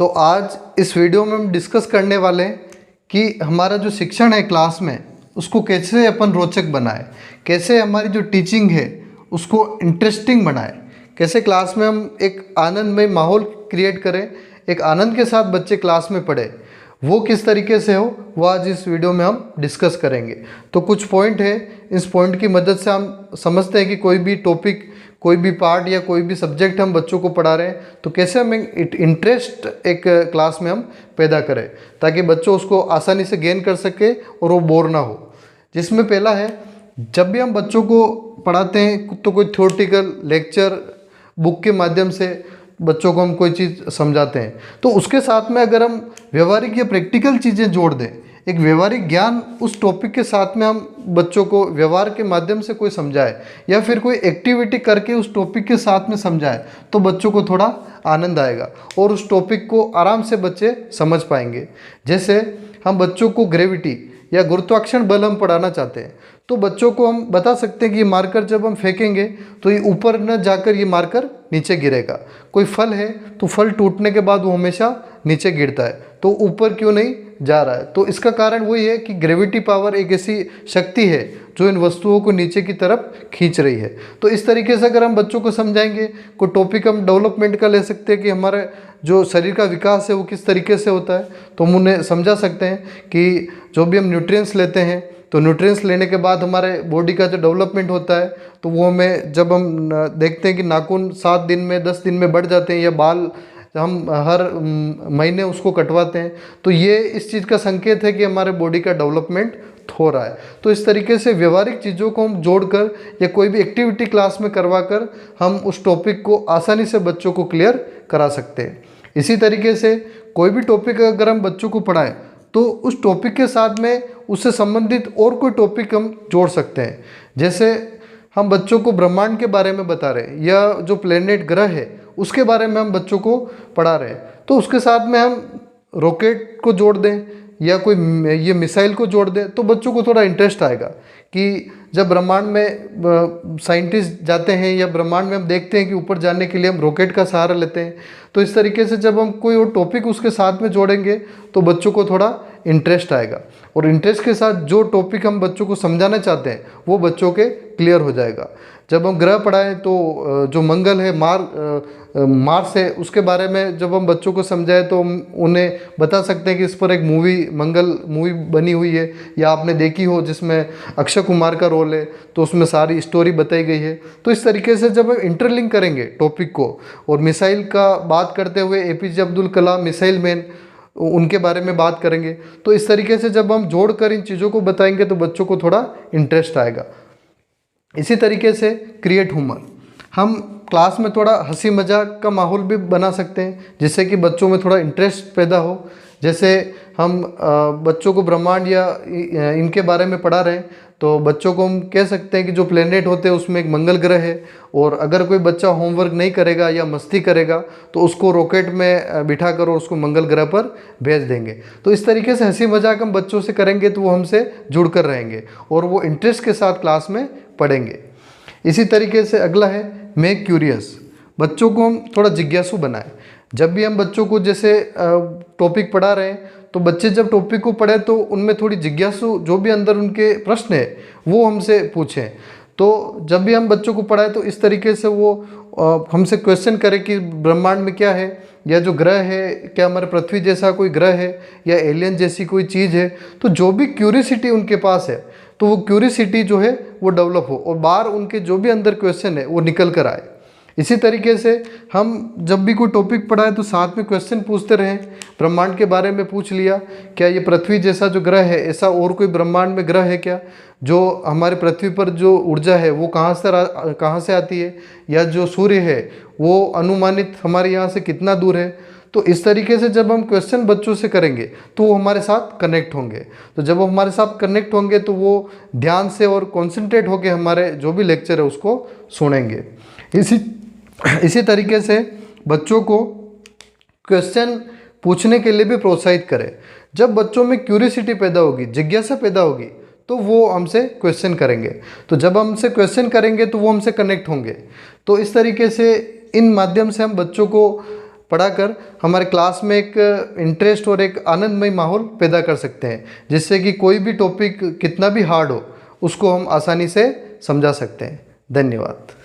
तो आज इस वीडियो में हम डिस्कस करने वाले हैं कि हमारा जो शिक्षण है क्लास में उसको कैसे अपन रोचक बनाए, कैसे हमारी जो टीचिंग है उसको इंटरेस्टिंग बनाए, कैसे क्लास में हम एक आनंदमय माहौल क्रिएट करें, एक आनंद के साथ बच्चे क्लास में पढ़े, वो किस तरीके से हो वो आज इस वीडियो में हम डिस्कस करेंगे। तो कुछ पॉइंट है, इस पॉइंट की मदद से हम समझते हैं कि कोई भी टॉपिक, कोई भी पार्ट या कोई भी सब्जेक्ट हम बच्चों को पढ़ा रहे हैं तो कैसे हम इंटरेस्ट एक क्लास में हम पैदा करें ताकि बच्चों उसको आसानी से गेन कर सके और वो बोर ना हो। जिसमें पहला है, जब भी हम बच्चों को पढ़ाते हैं तो कोई थ्योरेटिकल लेक्चर बुक के माध्यम से बच्चों को हम कोई चीज़ समझाते हैं तो उसके साथ में अगर हम व्यवहारिक या प्रैक्टिकल चीज़ें जोड़ दें, एक व्यवहारिक ज्ञान उस टॉपिक के साथ में हम बच्चों को व्यवहार के माध्यम से कोई समझाए या फिर कोई एक्टिविटी करके उस टॉपिक के साथ में समझाए तो बच्चों को थोड़ा आनंद आएगा और उस टॉपिक को आराम से बच्चे समझ पाएंगे। जैसे हम बच्चों को ग्रेविटी या गुरुत्वाकर्षण बल हम पढ़ाना चाहते हैं तो बच्चों को हम बता सकते हैं कि ये मार्कर जब हम फेंकेंगे तो ये ऊपर न जाकर ये मार्कर नीचे गिरेगा। कोई फल है तो फल टूटने के बाद वो हमेशा नीचे गिरता है, तो ऊपर क्यों नहीं जा रहा है? तो इसका कारण वही है कि ग्रेविटी पावर एक ऐसी शक्ति है जो इन वस्तुओं को नीचे की तरफ खींच रही है। तो इस तरीके से अगर हम बच्चों को समझाएंगे, कोई टॉपिक हम डेवलपमेंट का ले सकते हैं कि हमारे जो शरीर का विकास है वो किस तरीके से होता है, तो हम उन्हें समझा सकते हैं कि जो भी हम न्यूट्रिएंट्स लेते हैं तो न्यूट्रिएंट्स लेने के बाद हमारे बॉडी का जो डेवलपमेंट होता है तो वो हमें जब हम देखते हैं कि नाखून 7 दिन में 10 दिन में बढ़ जाते हैं या बाल हम हर महीने उसको कटवाते हैं तो ये इस चीज़ का संकेत है कि हमारे बॉडी का डेवलपमेंट हो रहा है। तो इस तरीके से व्यवहारिक चीज़ों को हम जोड़कर या कोई भी एक्टिविटी क्लास में करवा कर हम उस टॉपिक को आसानी से बच्चों को क्लियर करा सकते हैं। इसी तरीके से कोई भी टॉपिक अगर हम बच्चों को पढ़ाएं तो उस टॉपिक के साथ में उससे संबंधित और कोई टॉपिक हम जोड़ सकते हैं। जैसे हम बच्चों को ब्रह्मांड के बारे में बता रहे हैं या जो प्लेनेट ग्रह है उसके बारे में हम बच्चों को पढ़ा रहे हैं तो उसके साथ में हम रॉकेट को जोड़ दें या कोई ये मिसाइल को जोड़ दें तो बच्चों को थोड़ा इंटरेस्ट आएगा कि जब ब्रह्मांड में साइंटिस्ट जाते हैं या ब्रह्मांड में हम देखते हैं कि ऊपर जाने के लिए हम रॉकेट का सहारा लेते हैं। तो इस तरीके से जब हम कोई और टॉपिक उसके साथ में जोड़ेंगे तो बच्चों को थोड़ा इंटरेस्ट आएगा और इंटरेस्ट के साथ जो टॉपिक हम बच्चों को समझाना चाहते हैं वो बच्चों के क्लियर हो जाएगा। जब हम ग्रह पढ़ाएं तो जो मंगल है, मार्स है, उसके बारे में जब हम बच्चों को समझाएं तो हम उन्हें बता सकते हैं कि इस पर एक मंगल मूवी बनी हुई है या आपने देखी हो जिसमें अक्षय कुमार का रोल है तो उसमें सारी स्टोरी बताई गई है। तो इस तरीके से जब हम इंटरलिंक करेंगे टॉपिक को और मिसाइल का बात करते हुए APJ Abdul Kalam missile man उनके बारे में बात करेंगे तो इस तरीके से जब हम जोड़कर इन चीज़ों को बताएंगे तो बच्चों को थोड़ा इंटरेस्ट आएगा। इसी तरीके से क्रिएट ह्यूमर, हम क्लास में थोड़ा हंसी मजाक का माहौल भी बना सकते हैं जिससे कि बच्चों में थोड़ा इंटरेस्ट पैदा हो। जैसे हम बच्चों को ब्रह्मांड या इनके बारे में पढ़ा रहे हैं तो बच्चों को हम कह सकते हैं कि जो प्लेनेट होते हैं उसमें एक मंगल ग्रह है और अगर कोई बच्चा होमवर्क नहीं करेगा या मस्ती करेगा तो उसको रॉकेट में बिठा कर और उसको मंगल ग्रह पर भेज देंगे। तो इस तरीके से हंसी मजाक हम बच्चों से करेंगे तो वो हमसे जुड़ कर रहेंगे और वो इंटरेस्ट के साथ क्लास में पढ़ेंगे। इसी तरीके से अगला है मेक क्यूरियस, बच्चों को हम थोड़ा जिज्ञासु बनाएं। जब भी हम बच्चों को जैसे टॉपिक पढ़ा रहे हैं तो बच्चे जब टॉपिक को पढ़े तो उनमें थोड़ी जिज्ञासु जो भी अंदर उनके प्रश्न है वो हमसे पूछें। तो जब भी हम बच्चों को पढ़ाएं तो इस तरीके से वो हमसे क्वेश्चन करें कि ब्रह्मांड में क्या है या जो ग्रह है क्या हमारे पृथ्वी जैसा कोई ग्रह है या एलियन जैसी कोई चीज़ है। तो जो भी क्यूरियोसिटी उनके पास है तो वो क्यूरियोसिटी जो है वो डेवलप हो और बाहर उनके जो भी अंदर क्वेश्चन है वो निकल कर आए। इसी तरीके से हम जब भी कोई टॉपिक पढ़ाए तो साथ में क्वेश्चन पूछते रहें। ब्रह्मांड के बारे में पूछ लिया, क्या ये पृथ्वी जैसा जो ग्रह है ऐसा और कोई ब्रह्मांड में ग्रह है क्या? जो हमारे पृथ्वी पर जो ऊर्जा है वो कहाँ से आती है, या जो सूर्य है वो अनुमानित हमारे यहाँ से कितना दूर है? तो इस तरीके से जब हम क्वेश्चन बच्चों से करेंगे तो वो हमारे साथ कनेक्ट होंगे। तो जब वो हमारे साथ कनेक्ट होंगे तो वो ध्यान से और कॉन्सेंट्रेट होकर हमारे जो भी लेक्चर है उसको सुनेंगे। इसी तरीके से बच्चों को क्वेश्चन पूछने के लिए भी प्रोत्साहित करें। जब बच्चों में क्यूरियोसिटी पैदा होगी, जिज्ञासा पैदा होगी तो वो हमसे क्वेश्चन करेंगे। तो जब हमसे क्वेश्चन करेंगे तो वो हमसे कनेक्ट होंगे। तो इस तरीके से इन माध्यम से हम बच्चों को पढ़ाकर हमारे क्लास में एक इंटरेस्ट और एक आनंदमय माहौल पैदा कर सकते हैं, जिससे कि कोई भी टॉपिक कितना भी हार्ड हो उसको हम आसानी से समझा सकते हैं। धन्यवाद।